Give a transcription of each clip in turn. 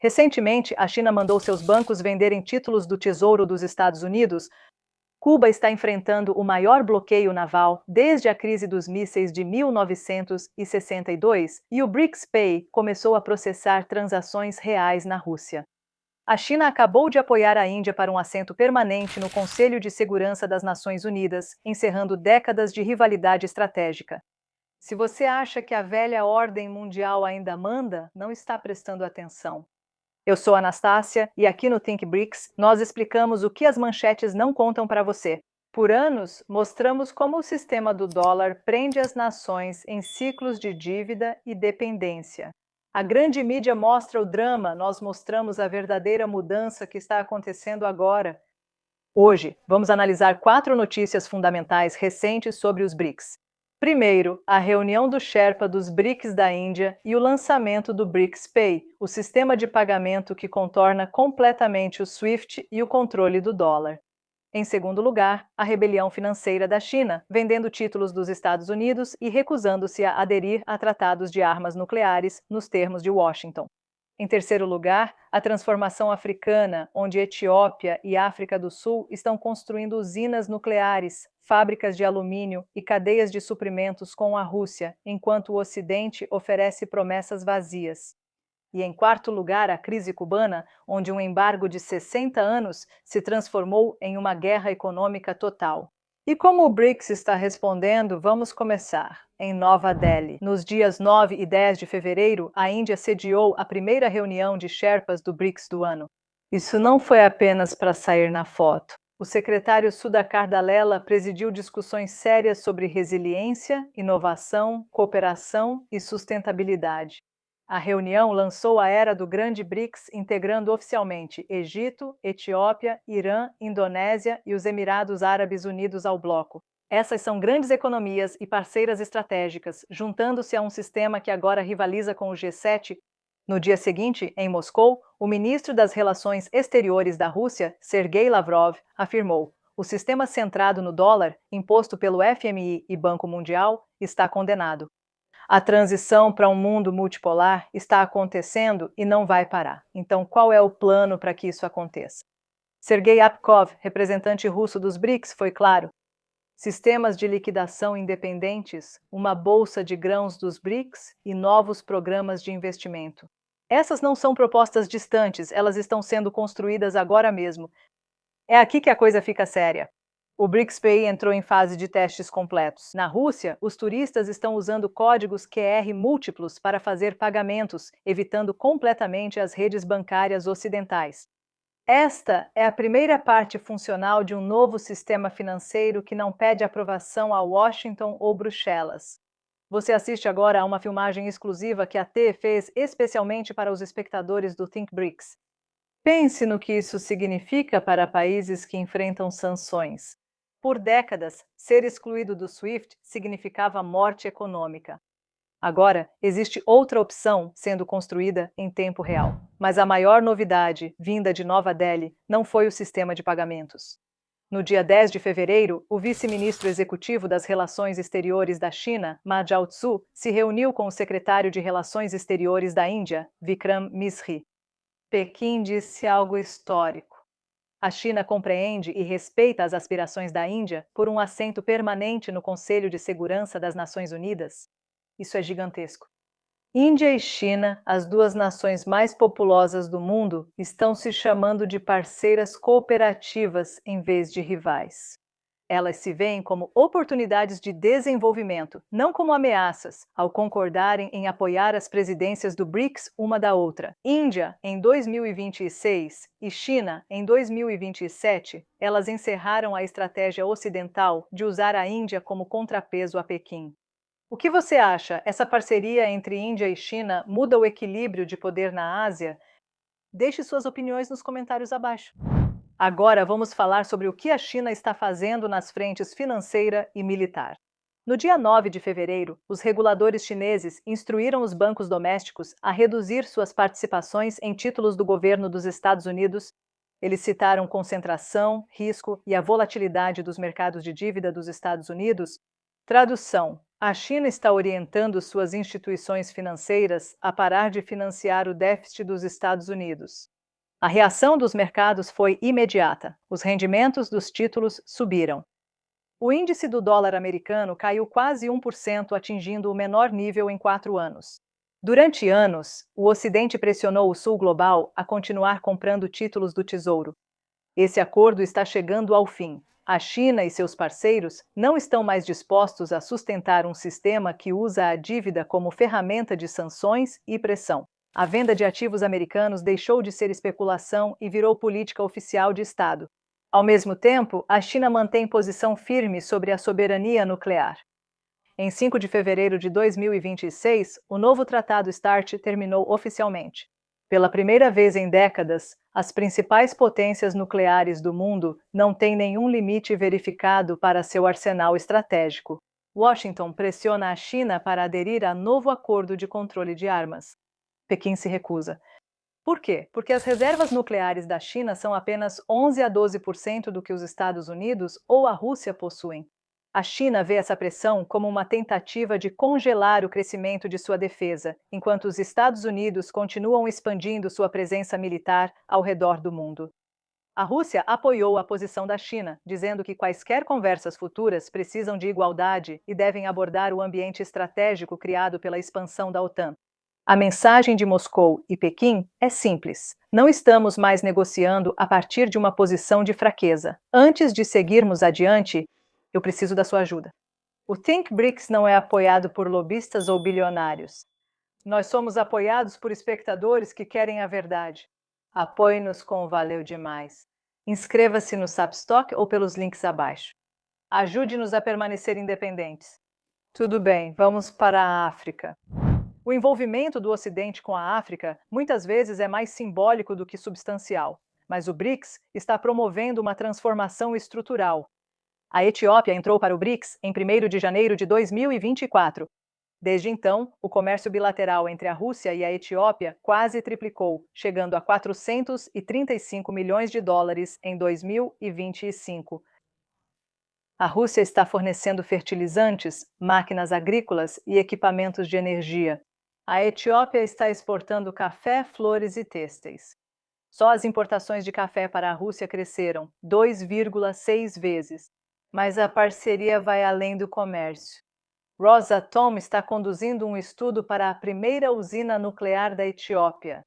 Recentemente, a China mandou seus bancos venderem títulos do Tesouro dos Estados Unidos. Cuba está enfrentando o maior bloqueio naval desde a crise dos mísseis de 1962 e o BRICS Pay começou a processar transações reais na Rússia. A China acabou de apoiar a Índia para um assento permanente no Conselho de Segurança das Nações Unidas, encerrando décadas de rivalidade estratégica. Se você acha que a velha ordem mundial ainda manda, não está prestando atenção. Eu sou Anastácia e aqui no Think BRICS nós explicamos o que as manchetes não contam para você. Por anos, mostramos como o sistema do dólar prende as nações em ciclos de dívida e dependência. A grande mídia mostra o drama, nós mostramos a verdadeira mudança que está acontecendo agora. Hoje, vamos analisar 4 notícias fundamentais recentes sobre os BRICS. Primeiro, a reunião do Sherpa dos BRICS da Índia e o lançamento do BRICS Pay, o sistema de pagamento que contorna completamente o SWIFT e o controle do dólar. Em segundo lugar, a rebelião financeira da China, vendendo títulos dos Estados Unidos e recusando-se a aderir a tratados de armas nucleares nos termos de Washington. Em terceiro lugar, a transformação africana, onde Etiópia e África do Sul estão construindo usinas nucleares, fábricas de alumínio e cadeias de suprimentos com a Rússia, enquanto o Ocidente oferece promessas vazias. E em quarto lugar, a crise cubana, onde um embargo de 60 anos se transformou em uma guerra econômica total. E como o BRICS está respondendo, vamos começar. Em Nova Delhi, nos dias 9 e 10 de fevereiro, a Índia sediou a primeira reunião de Sherpas do BRICS do ano. Isso não foi apenas para sair na foto. O secretário Sudhakar Dallela presidiu discussões sérias sobre resiliência, inovação, cooperação e sustentabilidade. A reunião lançou a era do Grande BRICS, integrando oficialmente Egito, Etiópia, Irã, Indonésia e os Emirados Árabes Unidos ao bloco. Essas são grandes economias e parceiras estratégicas, juntando-se a um sistema que agora rivaliza com o G7. No dia seguinte, em Moscou, o ministro das Relações Exteriores da Rússia, Sergei Lavrov, afirmou: o sistema centrado no dólar, imposto pelo FMI e Banco Mundial, está condenado. A transição para um mundo multipolar está acontecendo e não vai parar. Então, qual é o plano para que isso aconteça? Sergei Apkov, representante russo dos BRICS, foi claro. Sistemas de liquidação independentes, uma bolsa de grãos dos BRICS e novos programas de investimento. Essas não são propostas distantes, elas estão sendo construídas agora mesmo. É aqui que a coisa fica séria. O BRICS Pay entrou em fase de testes completos. Na Rússia, os turistas estão usando códigos QR múltiplos para fazer pagamentos, evitando completamente as redes bancárias ocidentais. Esta é a primeira parte funcional de um novo sistema financeiro que não pede aprovação a Washington ou Bruxelas. Você assiste agora a uma filmagem exclusiva que a T fez especialmente para os espectadores do Think BRICS. Pense no que isso significa para países que enfrentam sanções. Por décadas, ser excluído do SWIFT significava morte econômica. Agora, existe outra opção sendo construída em tempo real. Mas a maior novidade, vinda de Nova Delhi, não foi o sistema de pagamentos. No dia 10 de fevereiro, o vice-ministro executivo das Relações Exteriores da China, Ma Jiaotzu, se reuniu com o secretário de Relações Exteriores da Índia, Vikram Misri. Pequim disse algo histórico. A China compreende e respeita as aspirações da Índia por um assento permanente no Conselho de Segurança das Nações Unidas. Isso é gigantesco. Índia e China, as duas nações mais populosas do mundo, estão se chamando de parceiras cooperativas em vez de rivais. Elas se veem como oportunidades de desenvolvimento, não como ameaças, ao concordarem em apoiar as presidências do BRICS uma da outra. Índia, em 2026, e China, em 2027, elas encerraram a estratégia ocidental de usar a Índia como contrapeso a Pequim. O que você acha? Essa parceria entre Índia e China muda o equilíbrio de poder na Ásia? Deixe suas opiniões nos comentários abaixo. Agora vamos falar sobre o que a China está fazendo nas frentes financeira e militar. No dia 9 de fevereiro, os reguladores chineses instruíram os bancos domésticos a reduzir suas participações em títulos do governo dos Estados Unidos. Eles citaram concentração, risco e a volatilidade dos mercados de dívida dos Estados Unidos. Tradução: A China está orientando suas instituições financeiras a parar de financiar o déficit dos Estados Unidos. A reação dos mercados foi imediata. Os rendimentos dos títulos subiram. O índice do dólar americano caiu quase 1%, atingindo o menor nível em 4 anos. Durante anos, o Ocidente pressionou o Sul global a continuar comprando títulos do Tesouro. Esse acordo está chegando ao fim. A China e seus parceiros não estão mais dispostos a sustentar um sistema que usa a dívida como ferramenta de sanções e pressão. A venda de ativos americanos deixou de ser especulação e virou política oficial de Estado. Ao mesmo tempo, a China mantém posição firme sobre a soberania nuclear. Em 5 de fevereiro de 2026, o novo Tratado START terminou oficialmente. Pela primeira vez em décadas, as principais potências nucleares do mundo não têm nenhum limite verificado para seu arsenal estratégico. Washington pressiona a China para aderir a novo acordo de controle de armas. Pequim se recusa. Por quê? Porque as reservas nucleares da China são apenas 11 a 12% do que os Estados Unidos ou a Rússia possuem. A China vê essa pressão como uma tentativa de congelar o crescimento de sua defesa, enquanto os Estados Unidos continuam expandindo sua presença militar ao redor do mundo. A Rússia apoiou a posição da China, dizendo que quaisquer conversas futuras precisam de igualdade e devem abordar o ambiente estratégico criado pela expansão da OTAN. A mensagem de Moscou e Pequim é simples. Não estamos mais negociando a partir de uma posição de fraqueza. Antes de seguirmos adiante, eu preciso da sua ajuda. O Think BRICS não é apoiado por lobistas ou bilionários. Nós somos apoiados por espectadores que querem a verdade. Apoie-nos com o Valeu Demais. Inscreva-se no Substock ou pelos links abaixo. Ajude-nos a permanecer independentes. Tudo bem, vamos para a África. O envolvimento do Ocidente com a África muitas vezes é mais simbólico do que substancial, mas o BRICS está promovendo uma transformação estrutural. A Etiópia entrou para o BRICS em 1º de janeiro de 2024. Desde então, o comércio bilateral entre a Rússia e a Etiópia quase triplicou, chegando a 435 milhões de dólares em 2025. A Rússia está fornecendo fertilizantes, máquinas agrícolas e equipamentos de energia. A Etiópia está exportando café, flores e têxteis. Só as importações de café para a Rússia cresceram 2,6 vezes. Mas a parceria vai além do comércio. Rosatom está conduzindo um estudo para a primeira usina nuclear da Etiópia.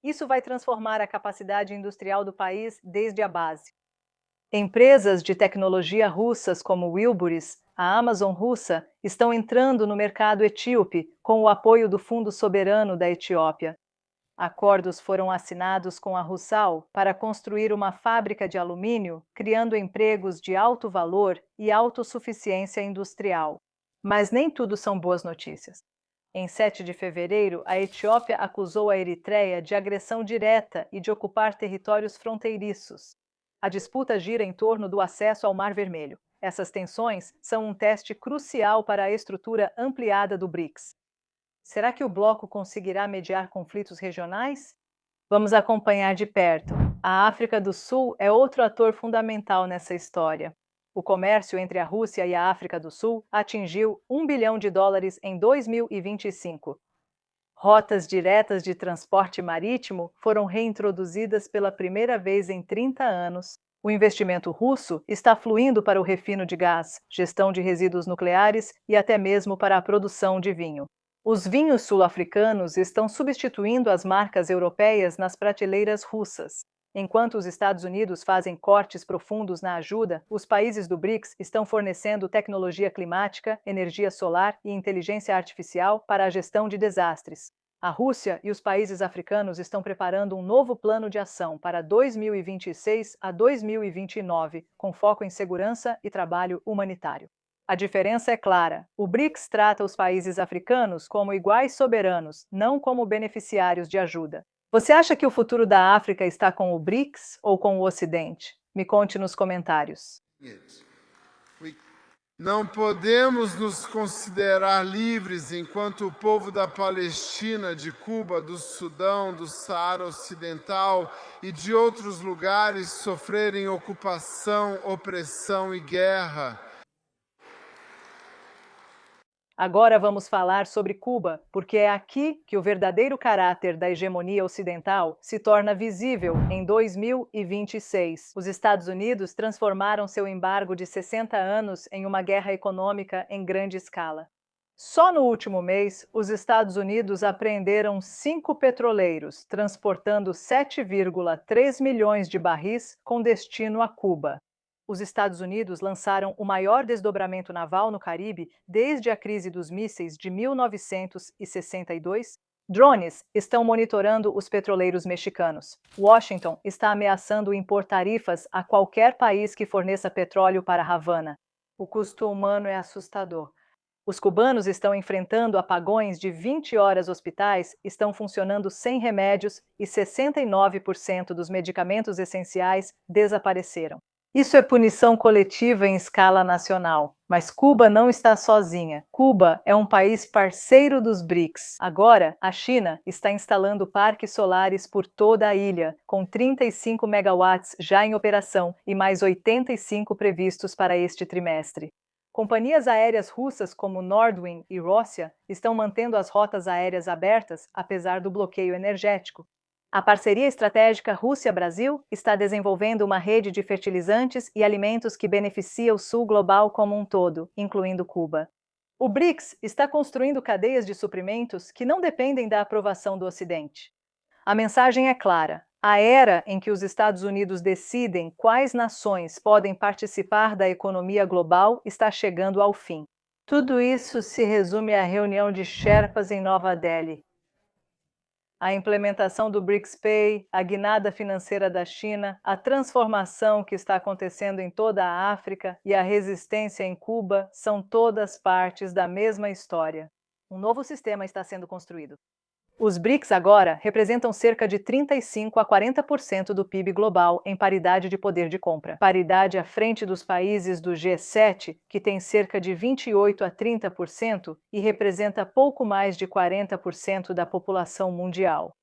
Isso vai transformar a capacidade industrial do país desde a base. Empresas de tecnologia russas como Wilburys, a Amazon russa, estão entrando no mercado etíope com o apoio do Fundo Soberano da Etiópia. Acordos foram assinados com a Rusal para construir uma fábrica de alumínio, criando empregos de alto valor e autossuficiência industrial. Mas nem tudo são boas notícias. Em 7 de fevereiro, a Etiópia acusou a Eritreia de agressão direta e de ocupar territórios fronteiriços. A disputa gira em torno do acesso ao Mar Vermelho. Essas tensões são um teste crucial para a estrutura ampliada do BRICS. Será que o bloco conseguirá mediar conflitos regionais? Vamos acompanhar de perto. A África do Sul é outro ator fundamental nessa história. O comércio entre a Rússia e a África do Sul atingiu 1 bilhão de dólares em 2025. Rotas diretas de transporte marítimo foram reintroduzidas pela primeira vez em 30 anos. O investimento russo está fluindo para o refino de gás, gestão de resíduos nucleares e até mesmo para a produção de vinho. Os vinhos sul-africanos estão substituindo as marcas europeias nas prateleiras russas. Enquanto os Estados Unidos fazem cortes profundos na ajuda, os países do BRICS estão fornecendo tecnologia climática, energia solar e inteligência artificial para a gestão de desastres. A Rússia e os países africanos estão preparando um novo plano de ação para 2026 a 2029, com foco em segurança e trabalho humanitário. A diferença é clara. O BRICS trata os países africanos como iguais soberanos, não como beneficiários de ajuda. Você acha que o futuro da África está com o BRICS ou com o Ocidente? Me conte nos comentários. Não podemos nos considerar livres enquanto o povo da Palestina, de Cuba, do Sudão, do Saara Ocidental e de outros lugares sofrerem ocupação, opressão e guerra. Agora vamos falar sobre Cuba, porque é aqui que o verdadeiro caráter da hegemonia ocidental se torna visível em 2026. Os Estados Unidos transformaram seu embargo de 60 anos em uma guerra econômica em grande escala. Só no último mês, os Estados Unidos apreenderam 5 petroleiros, transportando 7,3 milhões de barris com destino a Cuba. Os Estados Unidos lançaram o maior desdobramento naval no Caribe desde a crise dos mísseis de 1962. Drones estão monitorando os petroleiros mexicanos. Washington está ameaçando impor tarifas a qualquer país que forneça petróleo para Havana. O custo humano é assustador. Os cubanos estão enfrentando apagões de 20 horas, hospitais estão funcionando sem remédios e 69% dos medicamentos essenciais desapareceram. Isso é punição coletiva em escala nacional. Mas Cuba não está sozinha. Cuba é um país parceiro dos BRICS. Agora, a China está instalando parques solares por toda a ilha, com 35 megawatts já em operação e mais 85 previstos para este trimestre. Companhias aéreas russas como Nordwind e Rossia estão mantendo as rotas aéreas abertas, apesar do bloqueio energético. A parceria estratégica Rússia-Brasil está desenvolvendo uma rede de fertilizantes e alimentos que beneficia o sul global como um todo, incluindo Cuba. O BRICS está construindo cadeias de suprimentos que não dependem da aprovação do Ocidente. A mensagem é clara: a era em que os Estados Unidos decidem quais nações podem participar da economia global está chegando ao fim. Tudo isso se resume à reunião de Sherpas em Nova Delhi. A implementação do BRICS Pay, a guinada financeira da China, a transformação que está acontecendo em toda a África e a resistência em Cuba são todas partes da mesma história. Um novo sistema está sendo construído. Os BRICS agora representam cerca de 35 a 40% do PIB global em paridade de poder de compra. Paridade à frente dos países do G7, que tem cerca de 28 a 30% e representa pouco mais de 40% da população mundial.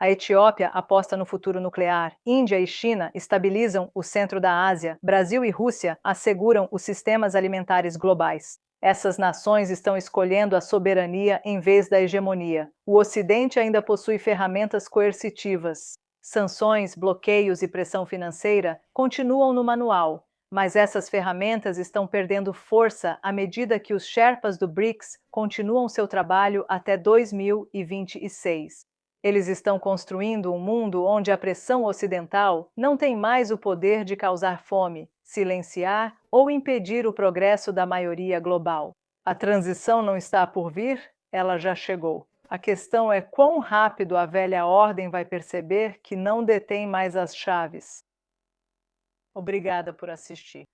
A Etiópia aposta no futuro nuclear, Índia e China estabilizam o centro da Ásia, Brasil e Rússia asseguram os sistemas alimentares globais. Essas nações estão escolhendo a soberania em vez da hegemonia. O Ocidente ainda possui ferramentas coercitivas. Sanções, bloqueios e pressão financeira continuam no manual, mas essas ferramentas estão perdendo força à medida que os Sherpas do BRICS continuam seu trabalho até 2026. Eles estão construindo um mundo onde a pressão ocidental não tem mais o poder de causar fome, silenciar ou impedir o progresso da maioria global. A transição não está por vir, ela já chegou. A questão é quão rápido a velha ordem vai perceber que não detém mais as chaves. Obrigada por assistir.